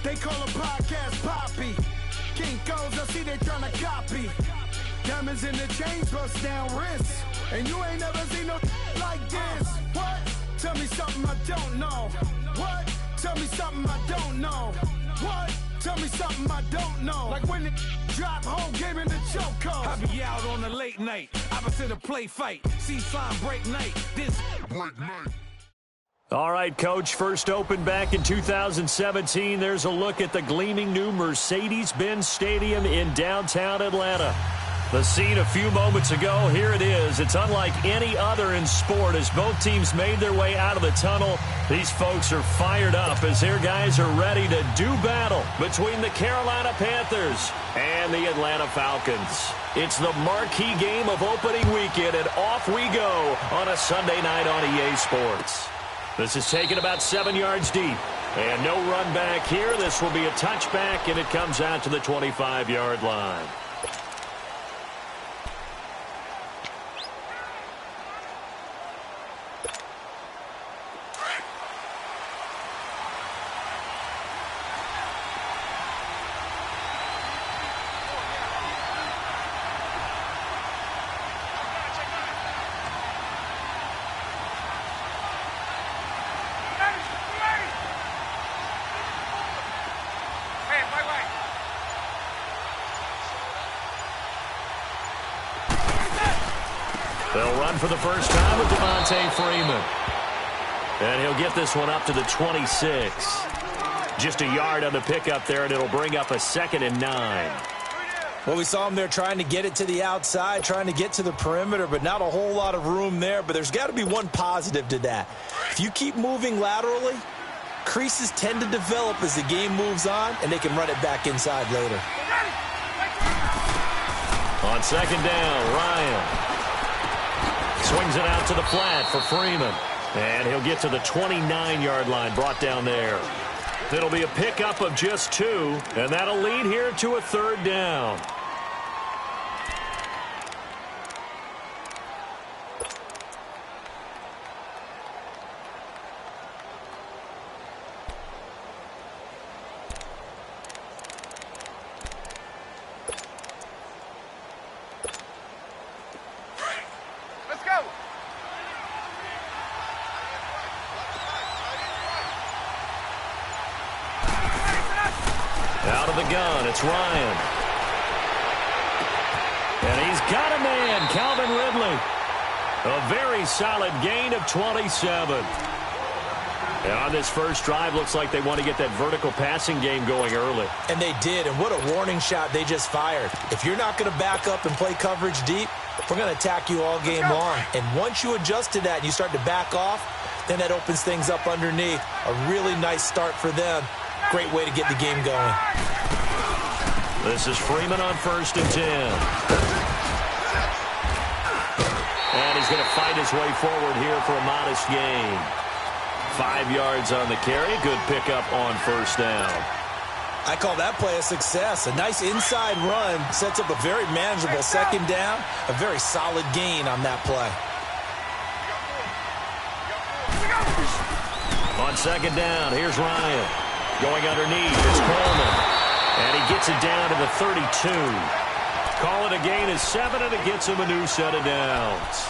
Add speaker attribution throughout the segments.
Speaker 1: They call a podcast Poppy. Kinkos, I see they tryna copy. Diamonds in the chains, bust down wrists. And you ain't never seen no like this. What? Tell me something I don't know. What? Tell me something I don't know. What? Tell me something I don't know. Like when it drop home, game in the chokehold. I be out on a late night, opposite a play fight. See sign break night, this break night.
Speaker 2: All right, Coach, first opened back in 2017. There's a look at the gleaming new Mercedes-Benz Stadium in downtown Atlanta. The scene a few moments ago, here it is. It's unlike any other in sport as both teams made their way out of the tunnel. These folks are fired up as their guys are ready to do battle between the Carolina Panthers and the Atlanta Falcons. It's the marquee game of opening weekend, and off we go on a Sunday night on EA Sports. This is taken about 7 yards deep, and no run back here. This will be a touchback, and it comes out to the 25-yard line. They'll run for the first time with Devontae Freeman. And he'll get this one up to the 26. Just a yard on the pickup there, and it'll bring up a 2nd and 9.
Speaker 3: Well, we saw him there trying to get it to the outside, trying to get to the perimeter, but not a whole lot of room there. But there's got to be one positive to that. If you keep moving laterally, creases tend to develop as the game moves on, and they can run it back inside later.
Speaker 2: On 2nd down, Ryan swings it out to the flat for Freeman. And he'll get to the 29-yard line, brought down there. It'll be a pickup of just 2, and that'll lead here to a 3rd down. Out of the gun, it's Ryan. And he's got a man, Calvin Ridley. A very solid gain of 27. And on this first drive, looks like they want to get that vertical passing game going early.
Speaker 3: And they did, and what a warning shot they just fired. If you're not going to back up and play coverage deep, we're going to attack you all game long. And once you adjust to that and you start to back off, then that opens things up underneath. A really nice start for them. Great way to get the game going.
Speaker 2: This is Freeman on 1st and 10. And he's going to fight his way forward here for a modest gain. 5 yards on the carry. Good pickup on 1st down.
Speaker 3: I call that play a success. A nice inside run sets up a very manageable 2nd down. A very solid gain on that play.
Speaker 2: On 2nd down, here's Ryan. Going underneath, it's Coleman. And he gets it down to the 32. Call it a gain of 7, and it gets him a new set of downs.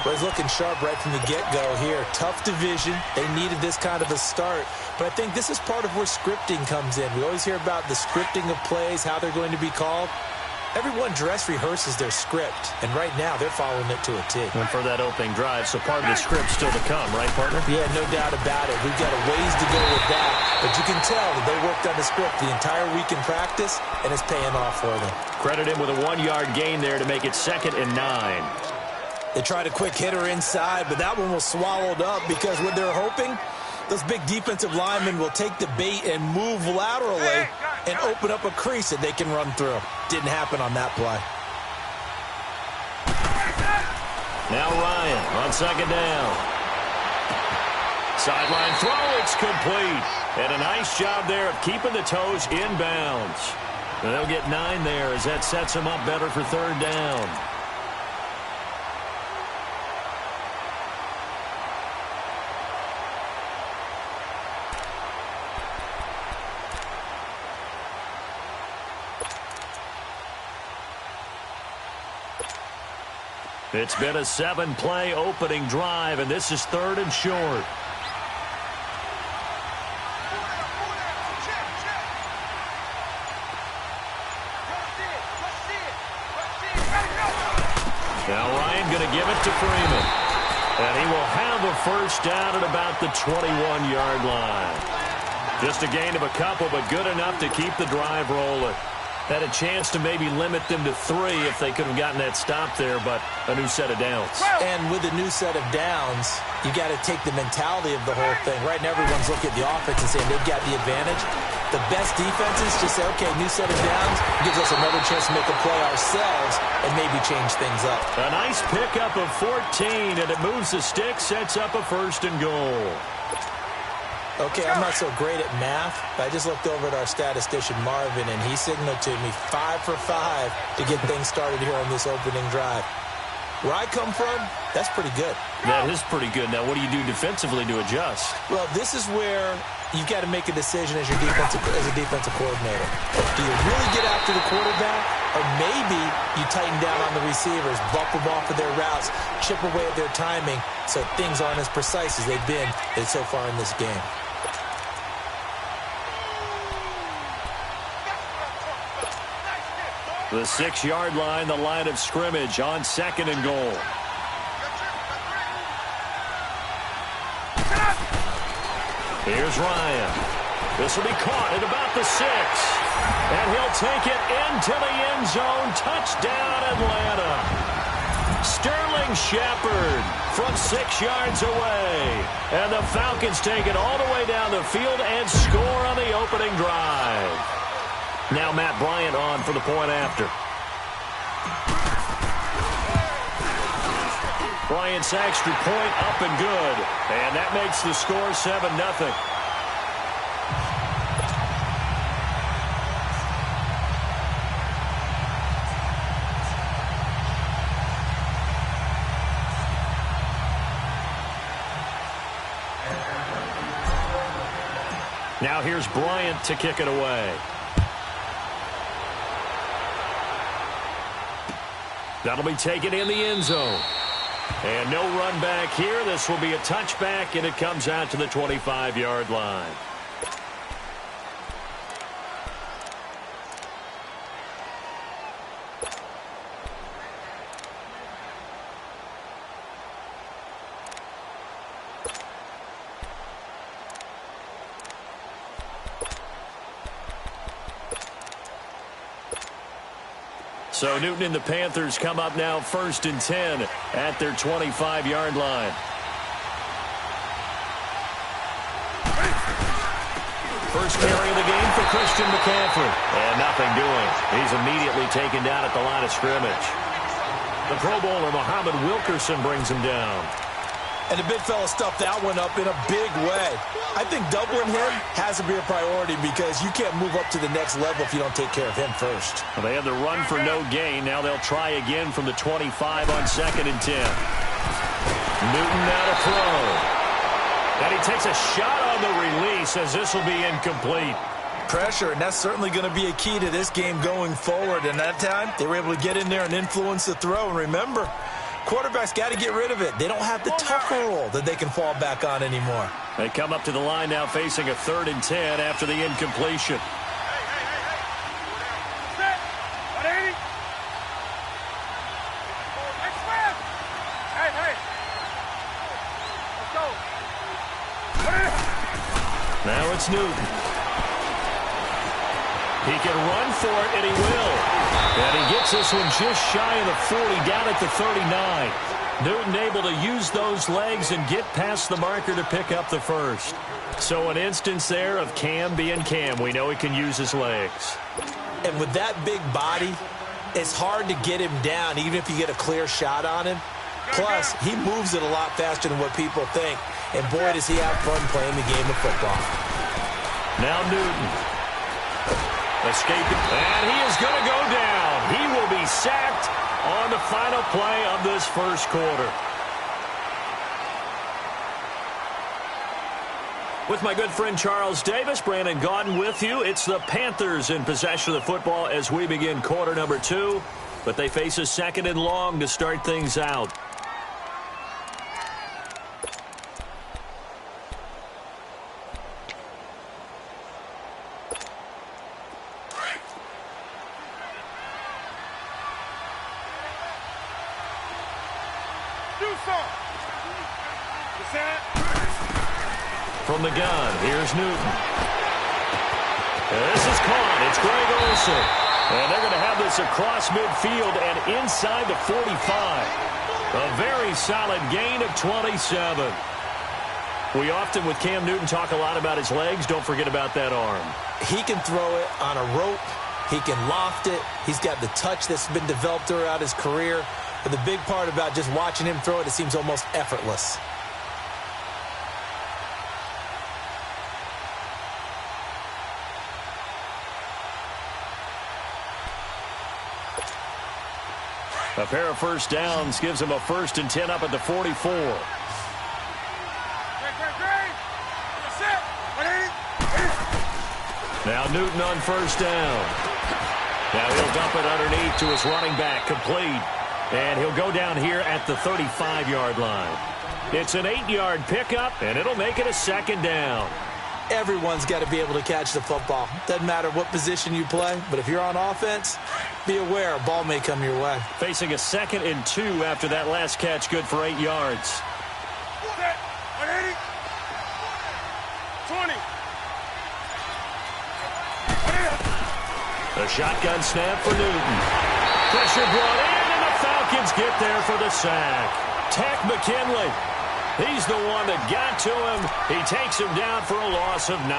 Speaker 3: Well, he's looking sharp right from the get-go here. Tough division. They needed this kind of a start. But I think this is part of where scripting comes in. We always hear about the scripting of plays, how they're going to be called. Everyone dress rehearses their script, and right now they're following it to a T.
Speaker 2: And for that opening drive, so part of the script still to come, right, partner?
Speaker 3: Yeah, no doubt about it. We've got a ways to go with that, but you can tell that they worked on the script the entire week in practice, and it's paying off for them.
Speaker 2: Credit him with a 1-yard gain there to make it 2nd and 9.
Speaker 3: They tried a quick hitter inside, but that one was swallowed up because what they're hoping, those big defensive linemen will take the bait and move laterally and open up a crease that they can run through. Didn't happen on that play.
Speaker 2: Now Ryan on 2nd down. Sideline throw, it's complete. And a nice job there of keeping the toes inbounds. And they'll get 9 there as that sets them up better for 3rd down. It's been a 7-play opening drive, and this is 3rd and short. Now Ryan going to give it to Freeman. And he will have a first down at about the 21-yard line. Just a gain of a couple, but good enough to keep the drive rolling. Had a chance to maybe limit them to 3 if they could have gotten that stop there, but a new set of downs.
Speaker 3: And with a new set of downs, you got to take the mentality of the whole thing. Right now, everyone's looking at the offense and saying they've got the advantage. The best defenses just say, okay, new set of downs gives us another chance to make a play ourselves and maybe change things up.
Speaker 2: A nice pickup of 14, and it moves the stick, sets up a 1st and goal.
Speaker 3: Okay, I'm not so great at math, but I just looked over at our statistician, Marvin, and he signaled to me 5 for 5 to get things started here on this opening drive. Where I come from, that's pretty good.
Speaker 2: That is pretty good. Now, what do you do defensively to adjust?
Speaker 3: Well, this is where you've got to make a decision as a defensive coordinator. Do you really get after the quarterback, or maybe you tighten down on the receivers, bump them off of their routes, chip away at their timing so things aren't as precise as they've been so far in this game?
Speaker 2: The 6-yard line, the line of scrimmage on 2nd and goal. Here's Ryan. This will be caught at about the 6. And he'll take it into the end zone. Touchdown, Atlanta. Sterling Shepard from 6 yards away. And the Falcons take it all the way down the field and score on the opening drive. Now Matt Bryant on for the point after. Bryant's extra point up and good. And that makes the score 7-0. Now here's Bryant to kick it away. That'll be taken in the end zone. And no run back here. This will be a touchback, and it comes out to the 25-yard line. So Newton and the Panthers come up now 1st and 10 at their 25-yard line. First carry of the game for Christian McCaffrey. And nothing doing. He's immediately taken down at the line of scrimmage. The Pro Bowler Muhammad Wilkerson brings him down.
Speaker 3: And the big fella stuffed that one up in a big way. I think doubling him has to be a priority because you can't move up to the next level if you don't take care of him first.
Speaker 2: Well, they had the run for no gain. Now they'll try again from the 25 on 2nd and 10. Newton now to throw. And he takes a shot on the release as this will be incomplete.
Speaker 3: Pressure, and that's certainly going to be a key to this game going forward. And that time, they were able to get in there and influence the throw. And remember, quarterbacks got to get rid of it. They don't have the tougher role that they can fall back on anymore.
Speaker 2: They come up to the line now facing a 3rd and 10 after the incompletion. Now it's Newton. He can run for it, and he will. And he gets this one just shy of the 40, down at the 39. Newton able to use those legs and get past the marker to pick up the first. So an instance there of Cam being Cam. We know he can use his legs.
Speaker 3: And with that big body, it's hard to get him down, even if you get a clear shot on him. Plus, he moves it a lot faster than what people think. And boy, does he have fun playing the game of football.
Speaker 2: Now Newton. Escaping. And he is going to go down. He will be sacked on the final play of this first quarter. With my good friend Charles Davis, Brandon Gaudin with you. It's the Panthers in possession of the football as we begin quarter number 2. but they face a 2nd and long to start things out. From the gun, here's Newton. This is caught. It's Greg Olsen. And they're going to have this across midfield and inside the 45. A very solid gain of 27. We often, with Cam Newton, talk a lot about his legs. Don't forget about that arm.
Speaker 3: He can throw it on a rope. He can loft it. He's got the touch that's been developed throughout his career. But the big part about just watching him throw it, it seems almost effortless.
Speaker 2: A pair of first downs gives him a 1st and 10 up at the 44. Now Newton on first down. Now he'll dump it underneath to his running back, complete. And he'll go down here at the 35-yard line. It's an 8-yard pickup, and it'll make it a 2nd down.
Speaker 3: Everyone's got to be able to catch the football. Doesn't matter what position you play, but if you're on offense, be aware a ball may come your way.
Speaker 2: Facing a 2nd and 2 after that last catch, good for 8 yards.
Speaker 1: 20.
Speaker 2: A shotgun snap for Newton. Pressure brought in, and the Falcons get there for the sack. Tack McKinley. He's the one that got to him. He takes him down for a loss of 9.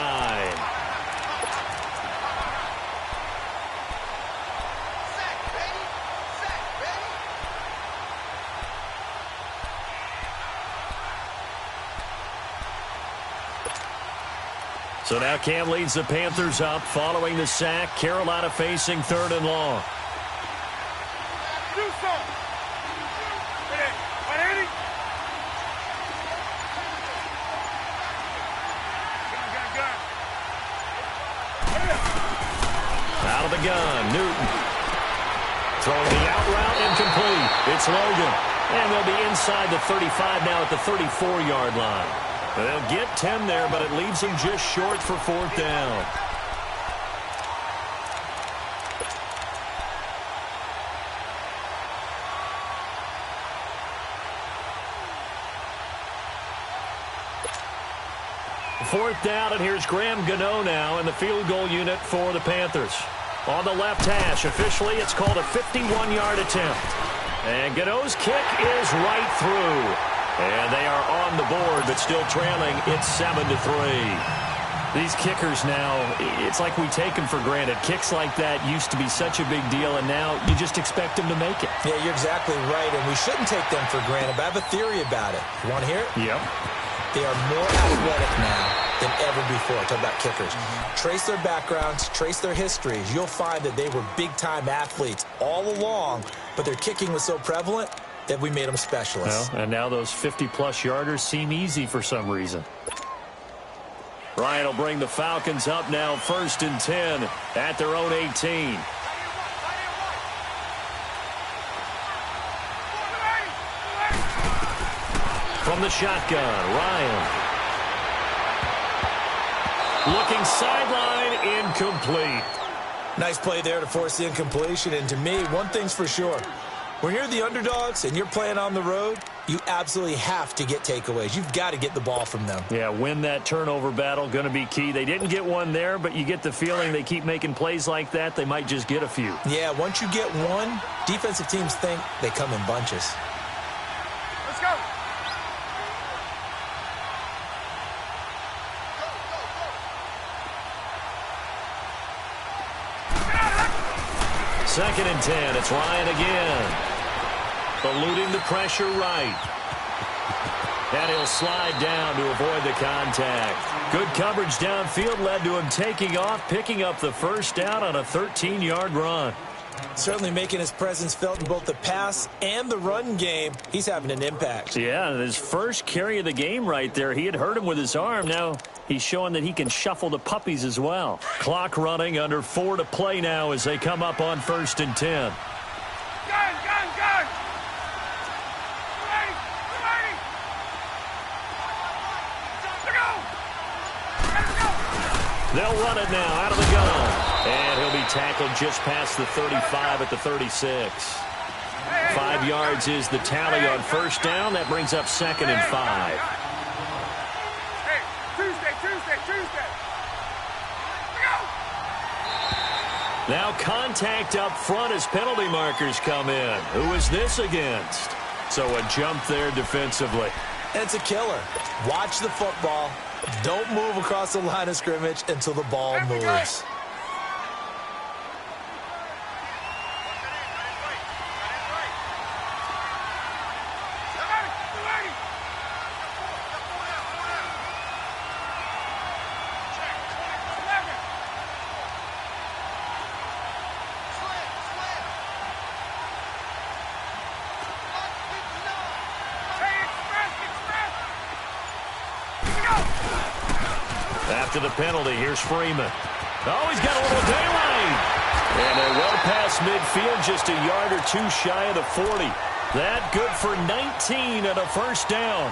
Speaker 2: So now Cam leads the Panthers up following the sack. Carolina facing 3rd and long. Out of the gun, Newton. Throwing the out route, incomplete. It's Logan. And they'll be inside the 35 now at the 34-yard line. They'll get 10 there, but it leaves them just short for 4th down. Fourth down, and here's Graham Gano now in the field goal unit for the Panthers. On the left hash, officially it's called a 51-yard attempt. And Gano's kick is right through. And they are on the board, but still trailing. It's 7-3. These kickers now, it's like we take them for granted. Kicks like that used to be such a big deal, and now you just expect them to make it.
Speaker 3: Yeah, you're exactly right, and we shouldn't take them for granted, but I have a theory about it. You want to hear it?
Speaker 2: Yep.
Speaker 3: They are more athletic now than ever before. Talk about kickers. Trace their backgrounds, trace their histories. You'll find that they were big-time athletes all along, but their kicking was so prevalent that we made them specialists.
Speaker 2: Well, and now those 50-plus yarders seem easy for some reason. Ryan will bring the Falcons up now 1st and 10 at their own 18. From the shotgun, Ryan. Looking sideline, incomplete.
Speaker 3: Nice play there to force the incompletion. And to me, one thing's for sure. When you're the underdogs and you're playing on the road, you absolutely have to get takeaways. You've got to get the ball from them.
Speaker 2: Yeah, win that turnover battle, going to be key. They didn't get one there, but you get the feeling they keep making plays like that, they might just get a few.
Speaker 3: Yeah, once you get one, defensive teams think they come in bunches.
Speaker 1: Let's go.
Speaker 2: 2nd and 10. It's Ryan again. Eluding the pressure right. And he'll slide down to avoid the contact. Good coverage downfield led to him taking off, picking up the 1st down on a 13-yard run.
Speaker 3: Certainly making his presence felt in both the pass and the run game. He's having an impact.
Speaker 2: Yeah, his first carry of the game right there. He had hurt him with his arm. Now he's showing that he can shuffle the puppies as well. Clock running, under 4 to play now as they come up on 1st and 10. They'll run it now out of the gun. And he'll be tackled just past the 35 at the 36. 5 yards is the tally on first down. That brings up 2nd and 5.
Speaker 1: Tuesday.
Speaker 2: Now contact up front as penalty markers come in. Who is this against? So a jump there defensively.
Speaker 3: And it's a killer. Watch the football. Don't move across the line of scrimmage until the ball moves.
Speaker 2: After the penalty, here's Freeman. Oh, he's got a little daylight. And they're well past midfield, just a yard or two shy of the 40. That good for 19 and a first down.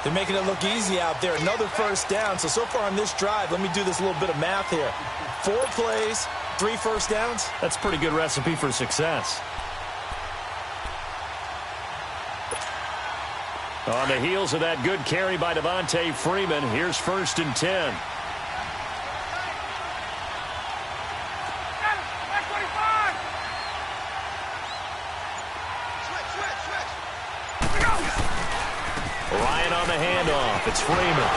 Speaker 3: They're making it look easy out there. Another first down. So far on this drive, let me do this little bit of math here. 4 plays, 3 first downs.
Speaker 2: That's a pretty good recipe for success. On the heels of that good carry by Devontae Freeman, here's 1st and 10. Ryan on the handoff. It's Freeman.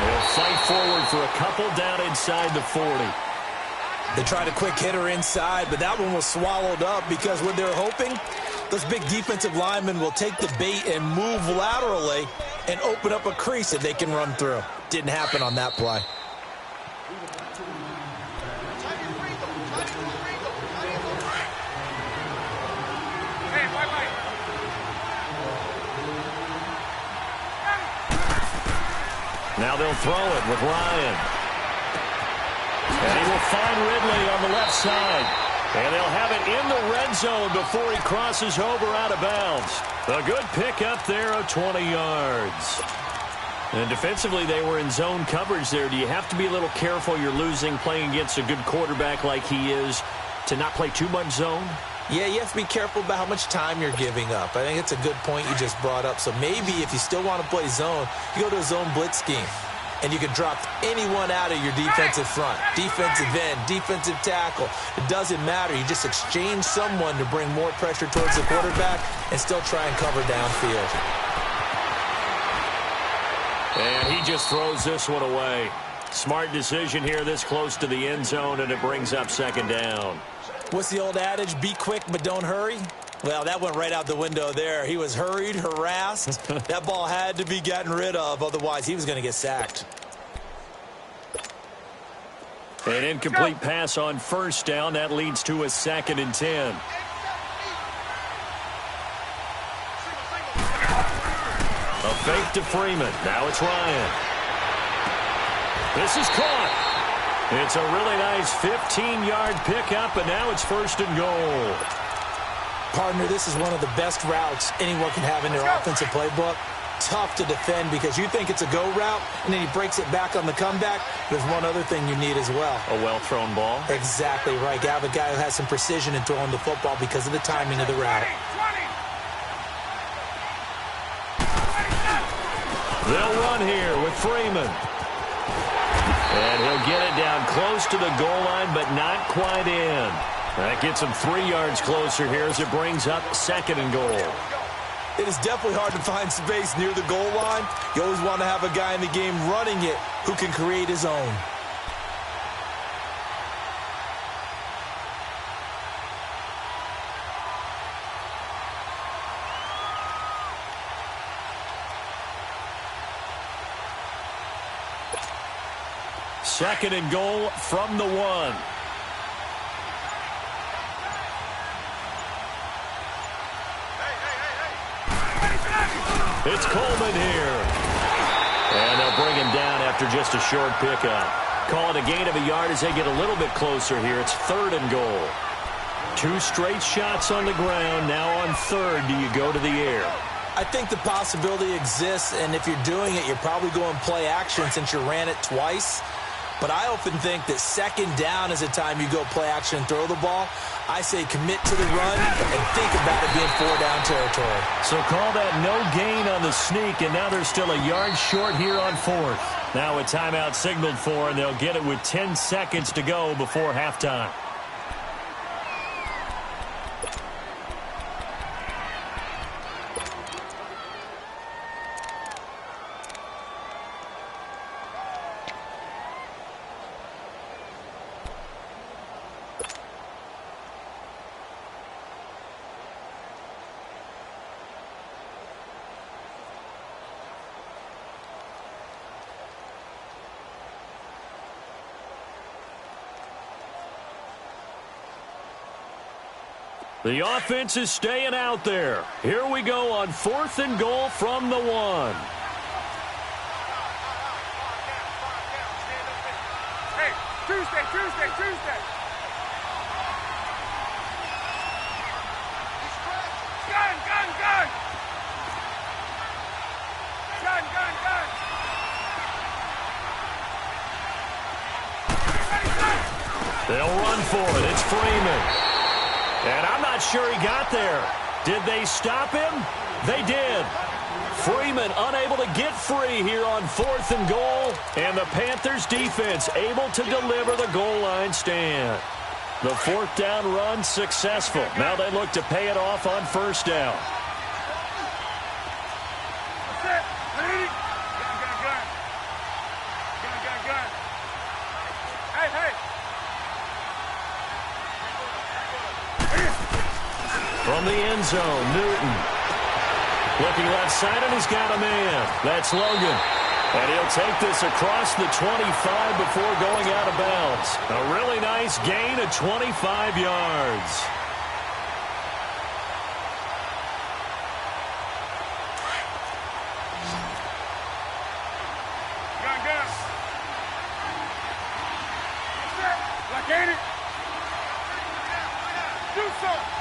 Speaker 2: They'll fight forward for a couple down inside the 40.
Speaker 3: They tried a quick hitter inside, but that one was swallowed up because what they're hoping, those big defensive linemen will take the bait and move laterally and open up a crease that they can run through. Didn't happen on that play.
Speaker 2: Now they'll throw it with Ryan. And he will find Ridley on the left side. And they'll have it in the red zone before he crosses over out of bounds. A good pickup there of 20 yards. And defensively, they were in zone coverage there. Do you have to be a little careful you're losing playing against a good quarterback like he is to not play too much zone?
Speaker 3: Yeah, you have to be careful about how much time you're giving up. I think it's a good point you just brought up. So maybe if you still want to play zone, you go to a zone blitz scheme. And you can drop anyone out of your defensive front. Defensive end, defensive tackle. It doesn't matter. You just exchange someone to bring more pressure towards the quarterback and still try and cover downfield.
Speaker 2: And he just throws this one away. Smart decision here this close to the end zone, and it brings up 2nd down.
Speaker 3: What's the old adage? Be quick, but don't hurry. Well, that went right out the window there. He was hurried, harassed. That ball had to be gotten rid of. Otherwise, he was going to get sacked.
Speaker 2: An incomplete pass on first down. That leads to a 2nd and 10. A fake to Freeman. Now it's Ryan. This is caught. It's a really nice 15-yard pickup, and now it's 1st and goal.
Speaker 3: Partner, this is one of the best routes anyone can have in their offensive playbook. Tough to defend because you think it's a go route, and then he breaks it back on the comeback. There's one other thing you need as well.
Speaker 2: A well-thrown ball?
Speaker 3: Exactly right. You have a guy who has some precision in throwing the football because of the timing of the route.
Speaker 2: They'll run here with Freeman. And he'll get it down close to the goal line, but not quite in. That gets him 3 yards closer here as it brings up 2nd and goal.
Speaker 3: It is definitely hard to find space near the goal line. You always want to have a guy in the game running it who can create his own.
Speaker 2: Second and goal from the 1. It's Coleman here. And they'll bring him down after just a short pickup. Call it a gain of a yard as they get a little bit closer here. It's 3rd and goal. 2 straight shots on the ground. Now on 3rd, do you go to the air?
Speaker 3: I think the possibility exists, and if you're doing it, you're probably going play action since you ran it twice. But I often think that second down is a time you go play action and throw the ball. I say commit to the run and think about it being 4-down territory.
Speaker 2: So call that no gain on the sneak, and now they're still a yard short here on fourth. Now a timeout signaled for, and they'll get it with 10 seconds to go before halftime. The offense is staying out there. Here we go on 4th and goal from the 1.
Speaker 4: Hey, Tuesday. Gun.
Speaker 2: They'll run for it. It's Freeman. And I'm not sure he got there. Did they stop him? They did. Freeman unable to get free here on 4th and goal. And the Panthers defense able to deliver the goal line stand. The 4th down run successful. Now they look to pay it off on 1st down. From the end zone, Newton. Looking left side, and he's got a man. That's Logan. And he'll take this across the 25 before going out of bounds. A really nice gain of 25 yards.
Speaker 4: Gun. Like ain't it? Do something.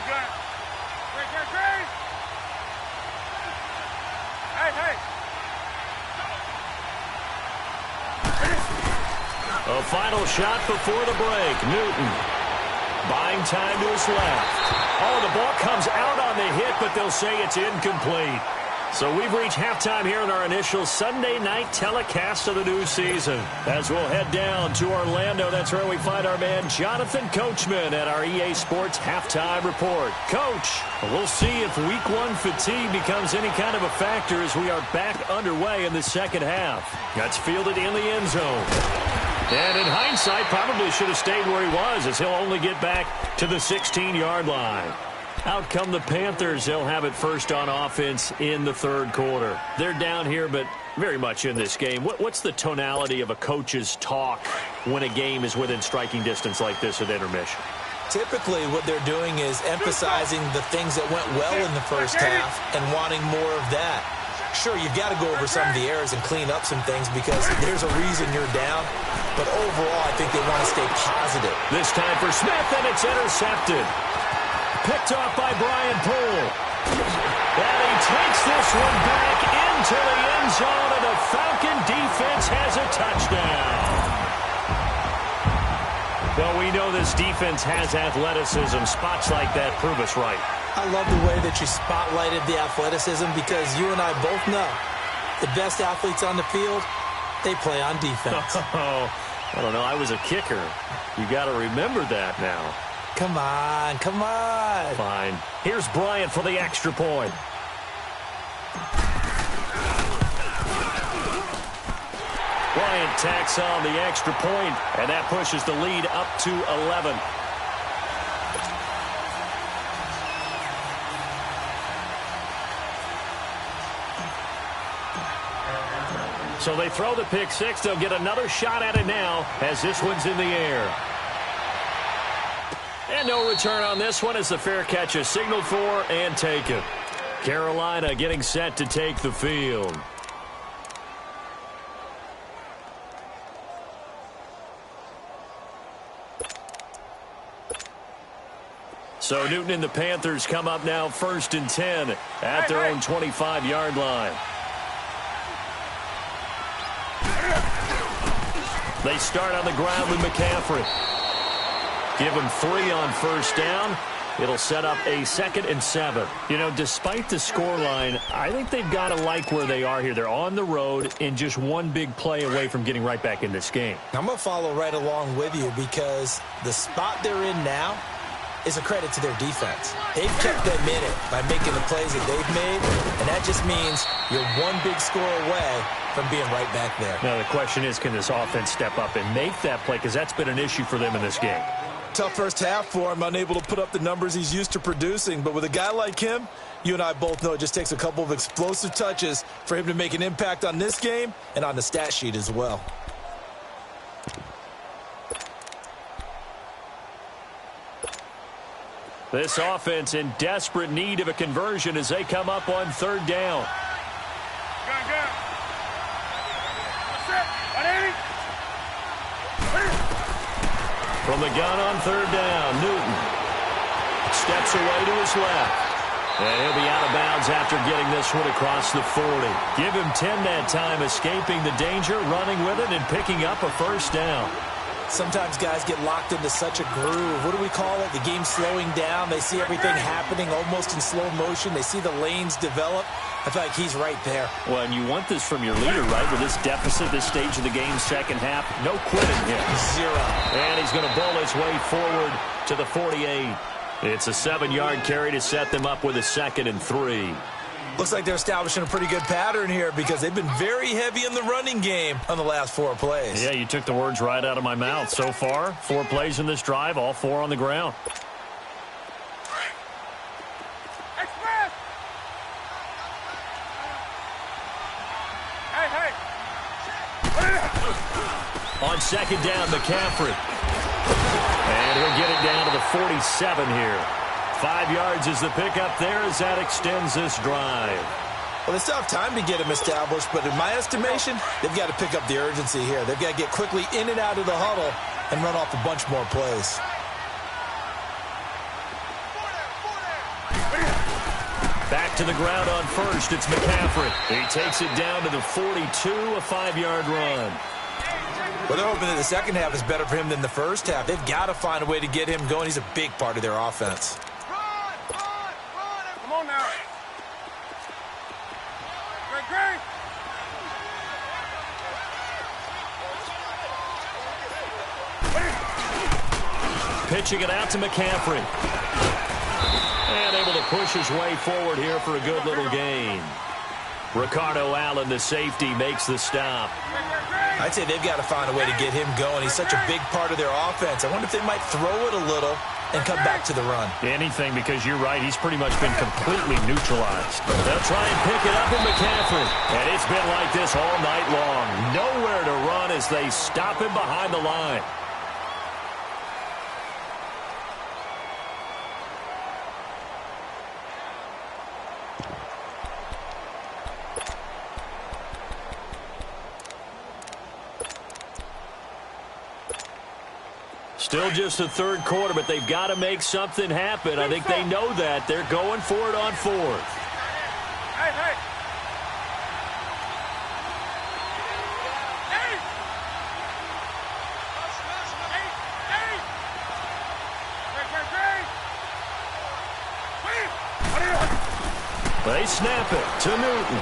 Speaker 4: Gun. Great. Hey.
Speaker 2: A final shot before the break. Newton buying time to his left. Oh, the ball comes out on the hit, but they'll say it's incomplete. So we've reached halftime here in our initial Sunday night telecast of the new season. As we'll head down to Orlando, that's where we find our man Jonathan Coachman at our EA Sports Halftime Report. Coach, we'll see if Week 1 fatigue becomes any kind of a factor as we are back underway in the second half. That's fielded in the end zone. And in hindsight, probably should have stayed where he was, as he'll only get back to the 16-yard line. Out come the Panthers. They'll have it first on offense in the third quarter. They're down here, but very much in this game. What's the tonality of a coach's talk when a game is within striking distance like this at intermission?
Speaker 3: Typically, what they're doing is emphasizing the things that went well in the first half and wanting more of that. Sure, you've got to go over some of the errors and clean up some things because there's a reason you're down. But overall, I think they want to stay positive.
Speaker 2: This time for Smith, and it's intercepted. Picked off by Brian Poole. And he takes this one back into the end zone, and the Falcon defense has a touchdown. Well, we know this defense has athleticism. Spots like that prove us right.
Speaker 3: I love the way that you spotlighted the athleticism because you and I both know the best athletes on the field, they play on defense.
Speaker 2: Oh, I don't know. I was a kicker. You got to remember that now.
Speaker 3: Come on.
Speaker 2: Fine. Here's Bryant for the extra point. Bryant tacks on the extra point, and that pushes the lead up to 11. So they throw the pick six. They'll get another shot at it now as this one's in the air. And no return on this one as the fair catch is signaled for and taken. Carolina getting set to take the field. So Newton and the Panthers come up now 1st and 10 at their own 25-yard line. They start on the ground with McCaffrey. Give him 3 on first down. It'll set up a 2nd and 7. You know, despite the scoreline, I think they've got to like where they are here. They're on the road and just one big play away from getting right back in this game.
Speaker 3: I'm going to follow right along with you because the spot they're in now is a credit to their defense. They've kept them in it by making the plays that they've made, and that just means you're one big score away from being right back there.
Speaker 2: Now, the question is, can this offense step up and make that play? Because that's been an issue for them in this game.
Speaker 3: Tough first half for him, unable to put up the numbers he's used to producing. But with a guy like him, you and I both know it just takes a couple of explosive touches for him to make an impact on this game and on the stat sheet as well.
Speaker 2: This offense in desperate need of a conversion as they come up on 3rd down.
Speaker 4: Gun, gun. That's it. 180.
Speaker 2: From the gun on 3rd down, Newton steps away to his left. And he'll be out of bounds after getting this one across the 40. Give him 10 that time, escaping the danger, running with it, and picking up a first down.
Speaker 3: Sometimes guys get locked into such a groove. What do we call it? The game slowing down. They see everything happening almost in slow motion. They see the lanes develop. I feel like he's right there.
Speaker 2: Well, and you want this from your leader, right? With this deficit, this stage of the game, second half, no quitting him.
Speaker 3: 0.
Speaker 2: And he's going to bowl his way forward to the 48. It's a 7-yard carry to set them up with a 2nd and 3.
Speaker 3: Looks like they're establishing a pretty good pattern here because they've been very heavy in the running game on the last 4 plays.
Speaker 2: Yeah, you took the words right out of my mouth. So far, 4 plays in this drive, all 4 on the ground.
Speaker 4: Express. Hey.
Speaker 2: On 2nd down, McCaffrey. And he'll get it down to the 47 here. 5 yards is the pickup there as that extends this drive.
Speaker 3: Well, they still have time to get him established, but in my estimation, they've got to pick up the urgency here. They've got to get quickly in and out of the huddle and run off a bunch more plays.
Speaker 2: Back to the ground on first. It's McCaffrey. He takes it down to the 42, a 5-yard run.
Speaker 3: Well, they're hoping that the second half is better for him than the first half. They've got to find a way to get him going. He's a big part of their offense.
Speaker 4: Come on now. Great.
Speaker 2: Pitching it out to McCaffrey. And able to push his way forward here for a good little gain. Ricardo Allen, the safety, makes the stop.
Speaker 3: I'd say they've got to find a way to get him going. He's such a big part of their offense. I wonder if they might throw it a little and come back to the run.
Speaker 2: Anything, because you're right, he's pretty much been completely neutralized. They'll try and pick it up in McCaffrey. And it's been like this all night long. Nowhere to run as they stop him behind the line. Still just the 3rd quarter, but they've got to make something happen. I think they know that. They're going for it on 4th.
Speaker 4: Hey.
Speaker 2: They snap it to Newton.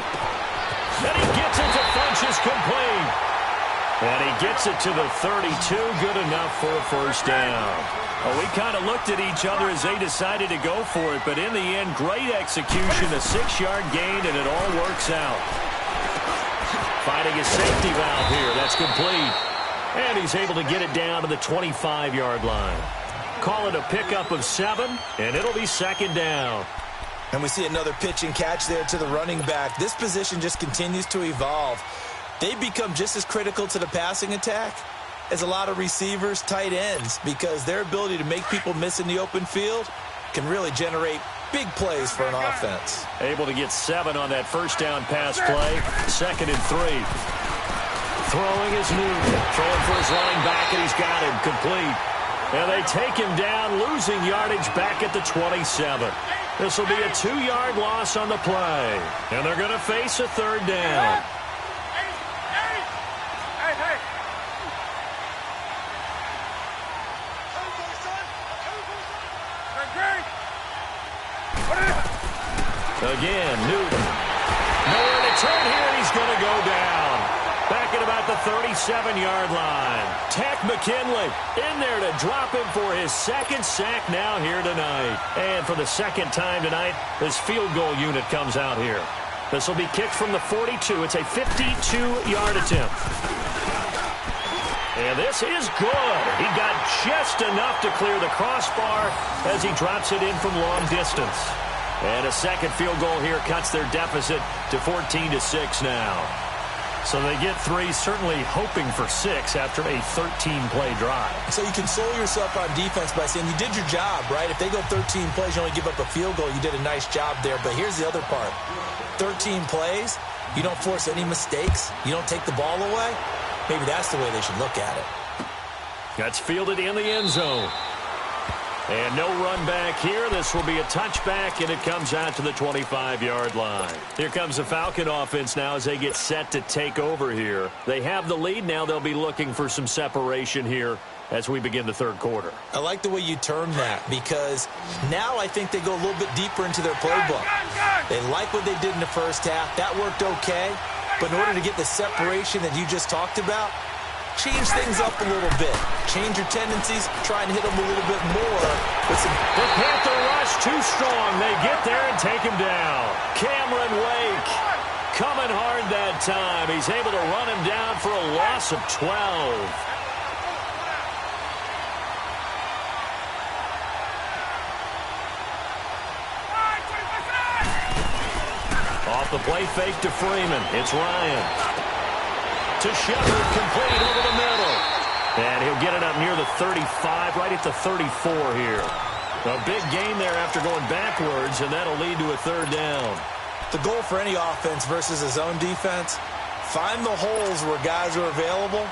Speaker 2: And he gets it to Funchess complete. And he gets it to the 32, good enough for a first down. Well, we kind of looked at each other as they decided to go for it, but in the end, great execution, a 6-yard gain, and it all works out. Finding a safety valve here, that's complete. And he's able to get it down to the 25-yard line. Call it a pickup of 7, and it'll be 2nd down.
Speaker 3: And we see another pitch and catch there to the running back. This position just continues to evolve. They become just as critical to the passing attack as a lot of receivers, tight ends, because their ability to make people miss in the open field can really generate big plays for an offense.
Speaker 2: Able to get 7 on that first down pass play. 2nd and 3. Throwing is Newton. Throwing for his running back, and he's got him complete. And they take him down, losing yardage back at the 27. This will be a 2-yard loss on the play. And they're going to face a 3rd down. Again, Newton. Nowhere to turn here. He's going to go down. Back at about the 37-yard line. Tech McKinley in there to drop him for his second sack now here tonight. And for the second time tonight, this field goal unit comes out here. This will be kicked from the 42. It's a 52-yard attempt. And this is good. He got just enough to clear the crossbar as he drops it in from long distance. And a second field goal here cuts their deficit to 14-6 now. So they get 3, certainly hoping for 6 after a 13-play drive.
Speaker 3: So you console yourself on defense by saying you did your job, right? If they go 13 plays, you only give up a field goal, you did a nice job there. But here's the other part. 13 plays, you don't force any mistakes, you don't take the ball away. Maybe that's the way they should look at it.
Speaker 2: That's fielded in the end zone. And no run back here. This will be a touchback, and it comes out to the 25-yard line. Here comes the Falcon offense now as they get set to take over here. They have the lead now. They'll be looking for some separation here as we begin the third quarter.
Speaker 3: I like the way you term that because now I think they go a little bit deeper into their playbook. They like what they did in the first half. That worked okay. But in order to get the separation that you just talked about, change things up a little bit. Change your tendencies. Try and hit them a little bit more. With some...
Speaker 2: The Panther rush too strong. They get there and take him down. Cameron Wake coming hard that time. He's able to run him down for a loss of 12. Off the play fake to Freeman. It's Ryan. To Shepard, complete over the middle. And he'll get it up near the 35, right at the 34 here. A big gain there after going backwards, and that'll lead to a third down.
Speaker 3: The goal for any offense versus a zone defense, find the holes where guys are available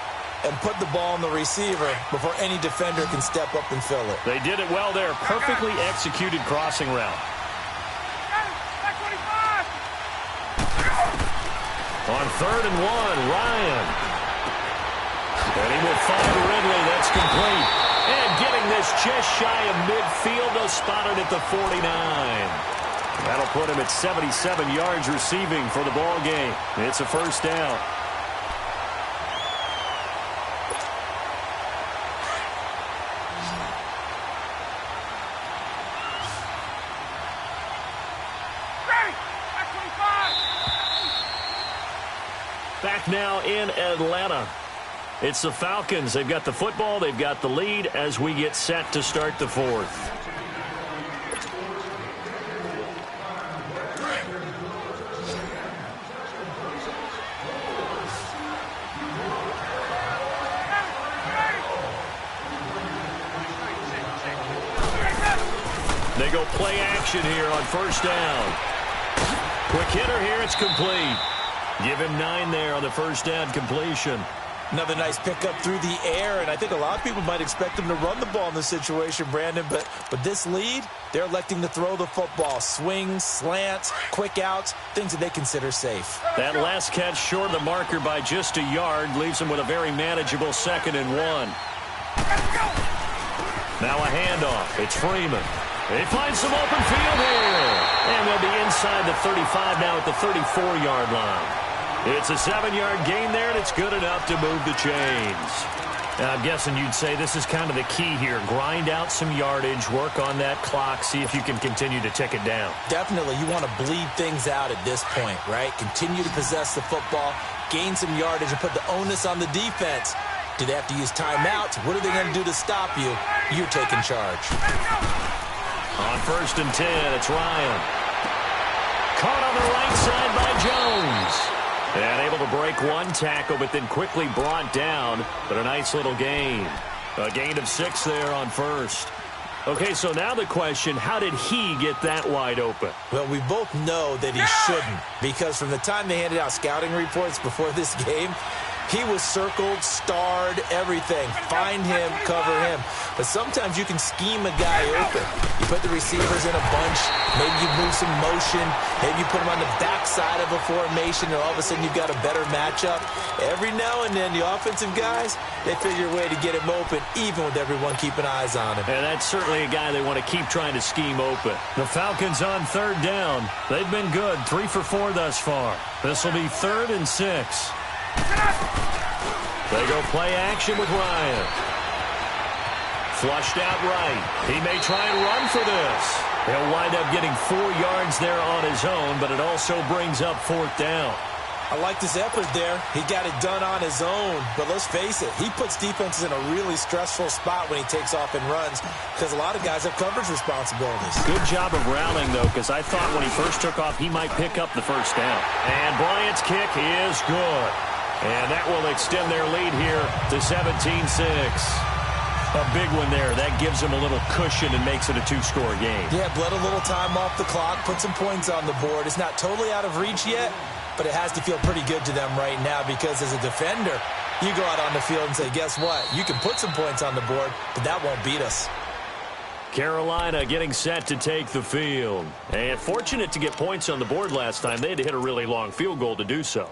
Speaker 3: and put the ball on the receiver before any defender can step up and fill it.
Speaker 2: They did it well there. Perfectly executed crossing route. On 3rd and 1, Ryan. And he will find Ridley. That's complete. And getting this just shy of midfield. They'll spot it at the 49. That'll put him at 77 yards receiving for the ball game. It's a first down. Back now in Atlanta. It's the Falcons. They've got the football. They've got the lead as we get set to start the fourth. They go play action here on first down. Quick hitter here. It's complete. Give him 9 there on the first down completion.
Speaker 3: Another nice pickup through the air, and I think a lot of people might expect him to run the ball in this situation, Brandon, but this lead, they're electing to throw the football. Swings, slants, quick outs, things that they consider safe.
Speaker 2: That last catch short of the marker by just a yard leaves them with a very manageable 2nd and 1. Now a handoff. It's Freeman. They find some open field here. And they'll be inside the 35 now at the 34-yard line. It's a 7-yard gain there, and it's good enough to move the chains. Now, I'm guessing you'd say this is kind of the key here. Grind out some yardage, work on that clock, see if you can continue to tick it down.
Speaker 3: Definitely. You want to bleed things out at this point, right? Continue to possess the football, gain some yardage, and put the onus on the defense. Do they have to use timeouts? What are they going to do to stop you? You're taking charge.
Speaker 2: On 1st and 10, it's Ryan. Caught on the right side by Jones. And able to break one tackle, but then quickly brought down. But a nice little gain. A gain of 6 there on first. Okay, so now the question, how did he get that wide open?
Speaker 3: Well, we both know that he shouldn't. Because from the time they handed out scouting reports before this game, He was circled, starred, everything. Find him, cover him. But sometimes you can scheme a guy open. You put the receivers in a bunch. Maybe you move some motion. Maybe you put them on the backside of a formation, and all of a sudden you've got a better matchup. Every now and then, the offensive guys, they figure a way to get him open, even with everyone keeping eyes on him.
Speaker 2: And that's certainly a guy they want to keep trying to scheme open. The Falcons on 3rd down. They've been good, 3 for 4 thus far. This will be 3rd and 6. They go play action with Ryan. Flushed out right. He may try and run for this. He'll wind up getting 4 yards there on his own, but it also brings up 4th down.
Speaker 3: I like this effort there. He got it done on his own. But let's face it, he puts defenses in a really stressful spot when he takes off and runs because a lot of guys have coverage responsibilities.
Speaker 2: Good job of rallying, though, because I thought when he first took off, he might pick up the 1st down. And Bryant's kick is good. And that will extend their lead here to 17-6. A big one there. That gives them a little cushion and makes it a 2-score game.
Speaker 3: Yeah, bled a little time off the clock, put some points on the board. It's not totally out of reach yet, but it has to feel pretty good to them right now because as a defender, you go out on the field and say, guess what? You can put some points on the board, but that won't beat us.
Speaker 2: Carolina getting set to take the field. And fortunate to get points on the board last time. They had to hit a really long field goal to do so.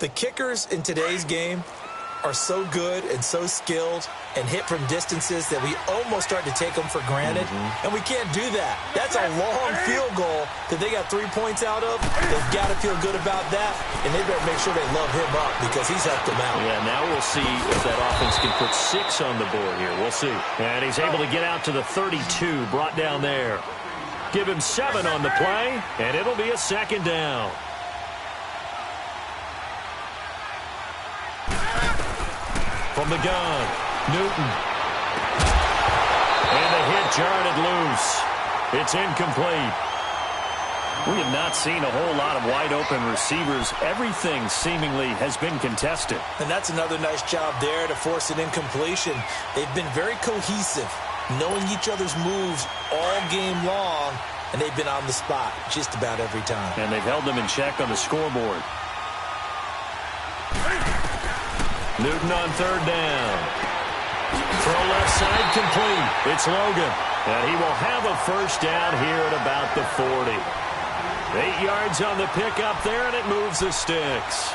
Speaker 3: The kickers in today's game are so good and so skilled and hit from distances that we almost start to take them for granted, and we can't do that. That's a long field goal that they got 3 points out of. They've got to feel good about that, and they better make sure they love him up because he's helped them out.
Speaker 2: Yeah, now we'll see if that offense can put 6 on the board here. We'll see. And he's able to get out to the 32, brought down there. Give him 7 on the play, and it'll be a 2nd down. From the gun, Newton. And the hit jarred it loose. It's incomplete. We have not seen a whole lot of wide-open receivers. Everything seemingly has been contested.
Speaker 3: And that's another nice job there to force an incompletion. They've been very cohesive, knowing each other's moves all game long, and they've been on the spot just about every time.
Speaker 2: And they've held them in check on the scoreboard. Newton on 3rd down. Throw left side complete. It's Logan. And he will have a 1st down here at about the 40. 8 yards on the pickup there, and it moves the sticks.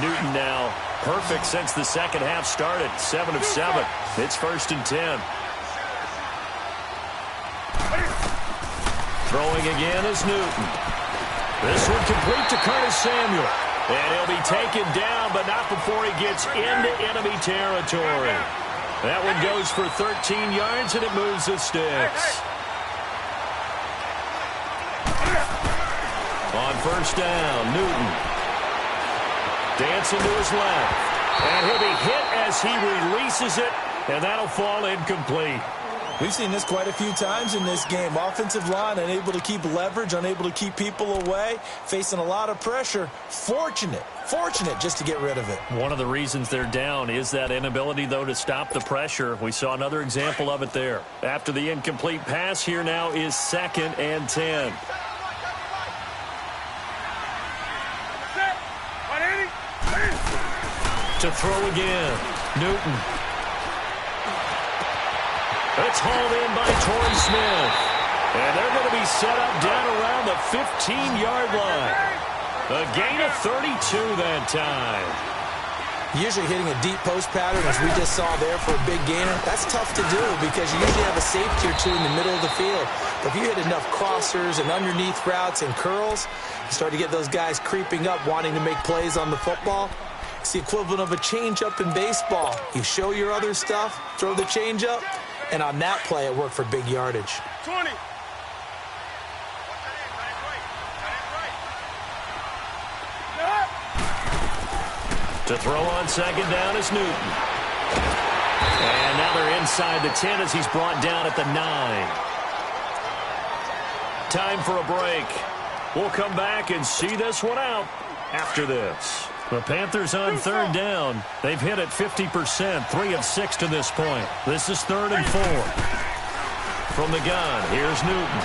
Speaker 2: Newton now perfect since the 2nd half started. 7 of 7. It's 1st and 10. Throwing again is Newton. This one complete to Curtis Samuel. And he'll be taken down, but not before he gets into enemy territory. That one goes for 13 yards, and it moves the sticks. On 1st down, Newton. Dancing to his left. And he'll be hit as he releases it, and that'll fall incomplete.
Speaker 3: We've seen this quite a few times in this game. Offensive line unable to keep leverage, unable to keep people away, facing a lot of pressure. Fortunate just to get rid of it.
Speaker 2: One of the reasons they're down is that inability, though, to stop the pressure. We saw another example of it there. After the incomplete pass, here now is 2nd and 10. To throw again, Newton. It's hauled in by Torrey Smith. And they're going to be set up down around the 15-yard line. A gain of 32 that time.
Speaker 3: Usually hitting a deep post pattern, as we just saw there for a big gainer, that's tough to do because you usually have a safety or two in the middle of the field. But if you hit enough crossers and underneath routes and curls, you start to get those guys creeping up, wanting to make plays on the football. It's the equivalent of a changeup in baseball. You show your other stuff, throw the changeup, and on that play, it worked for big yardage.
Speaker 4: 20.
Speaker 2: To throw on 2nd down is Newton. And now they're inside the 10 as he's brought down at the 9. Time for a break. We'll come back and see this one out after this. The Panthers on 3rd down. They've hit it 50%, 3 of 6 to this point. This is 3rd and 4. From the gun, here's Newton.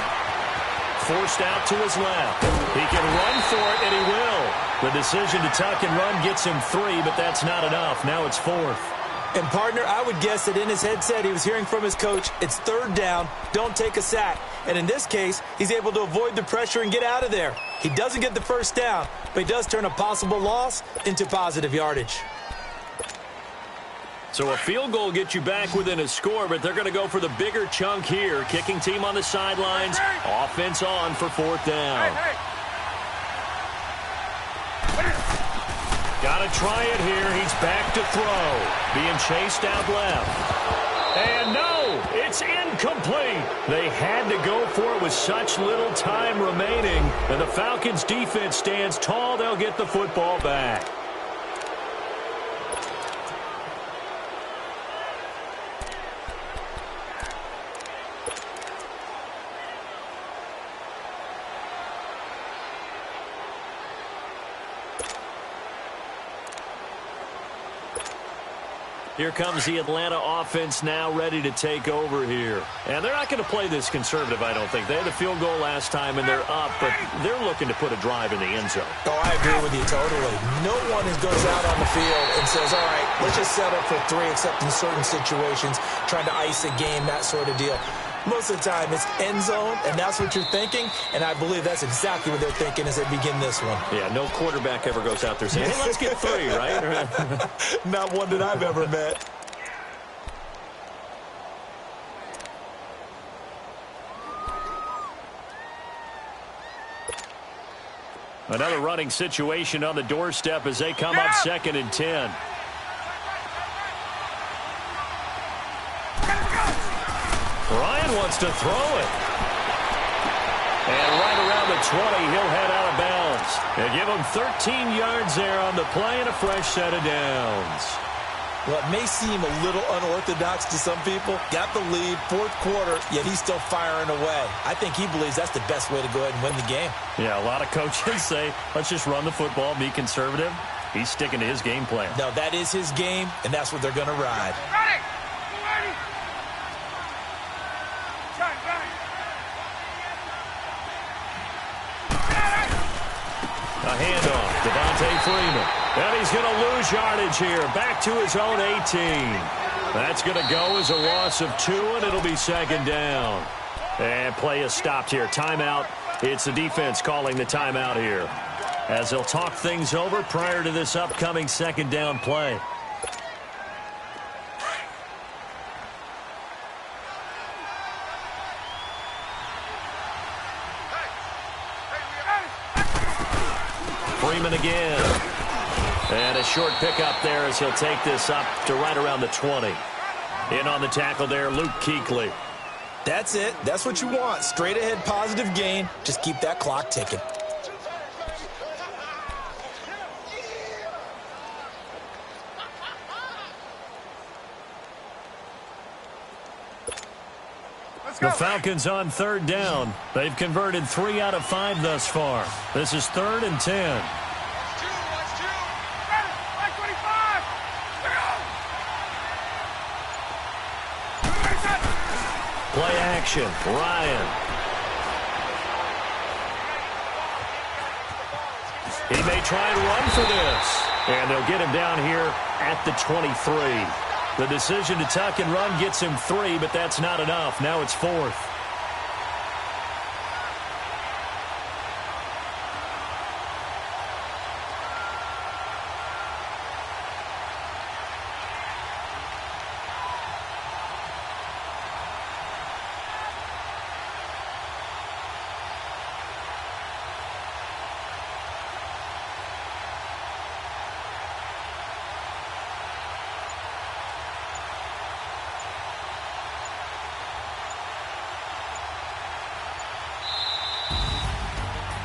Speaker 2: forced out to his left. He can run for it, and he will. The decision to tuck and run gets him 3, but that's not enough. Now it's 4th.
Speaker 3: And, partner, I would guess that in his headset he was hearing from his coach, it's 3rd down, don't take a sack. And in this case, he's able to avoid the pressure and get out of there. He doesn't get the 1st down, but he does turn a possible loss into positive yardage.
Speaker 2: So a field goal gets you back within a score, but they're going to go for the bigger chunk here. Kicking team on the sidelines, offense on for 4th down. Got to try it here. He's back to throw. Being chased out left. And no, it's incomplete. They had to go for it with such little time remaining. And the Falcons defense stands tall. They'll get the football back. Here comes the Atlanta offense now ready to take over here. And they're not going to play this conservative, I don't think. They had a field goal last time, and they're up, but they're looking to put a drive in the end zone.
Speaker 3: Oh, I agree with you totally. No one goes out on the field and says, all right, let's just set up for 3, except in certain situations, trying to ice a game, that sort of deal. Most of the time, it's end zone, and that's what you're thinking, and I believe that's exactly what they're thinking as they begin this one.
Speaker 2: Yeah, no quarterback ever goes out there saying, hey, let's get 3, right?
Speaker 3: Not one that I've ever met.
Speaker 2: Another running situation on the doorstep as they come up 2nd and 10. Ryan wants to throw it. And right around the 20, he'll head out of bounds. They give him 13 yards there on the play and a fresh set of downs.
Speaker 3: Well, it may seem a little unorthodox to some people. Got the lead, 4th quarter, yet he's still firing away. I think he believes that's the best way to go ahead and win the game.
Speaker 2: Yeah, a lot of coaches say, let's just run the football, be conservative. He's sticking to his game plan.
Speaker 3: No, that is his game, and that's what they're going to ride.
Speaker 2: A handoff, Devontae Freeman. And he's going to lose yardage here, back to his own 18. That's going to go as a loss of 2, and it'll be 2nd down. And play is stopped here. Timeout. It's the defense calling the timeout here, as they'll talk things over prior to this upcoming 2nd down play. Freeman again. And a short pickup there as he'll take this up to right around the 20. In on the tackle there, Luke Kuechly.
Speaker 3: That's it. That's what you want. Straight ahead positive gain. Just keep that clock ticking.
Speaker 2: The Falcons on 3rd down. They've converted 3 out of 5 thus far. This is 3rd and 10. Play action. Ryan. He may try and run for this. And they'll get him down here at the 23. The decision to tuck and run gets him 3, but that's not enough. Now it's 4th.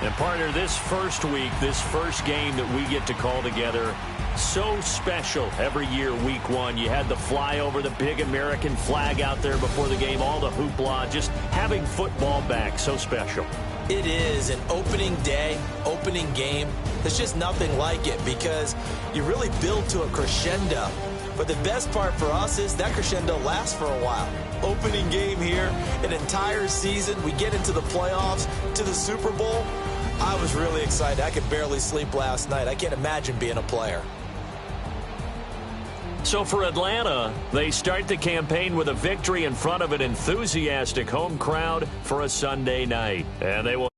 Speaker 2: And partner, this first week, this first game that we get to call together, so special every year, week 1. You had the flyover, the big American flag out there before the game, all the hoopla, just having football back, so special.
Speaker 3: It is an opening day, opening game. There's just nothing like it because you really build to a crescendo. But the best part for us is that crescendo lasts for a while. Opening game here, an entire season, we get into the playoffs, to the Super Bowl. I was really excited. I could barely sleep last night. I can't imagine being a player.
Speaker 2: So for Atlanta, they start the campaign with a victory in front of an enthusiastic home crowd for a Sunday night. And they will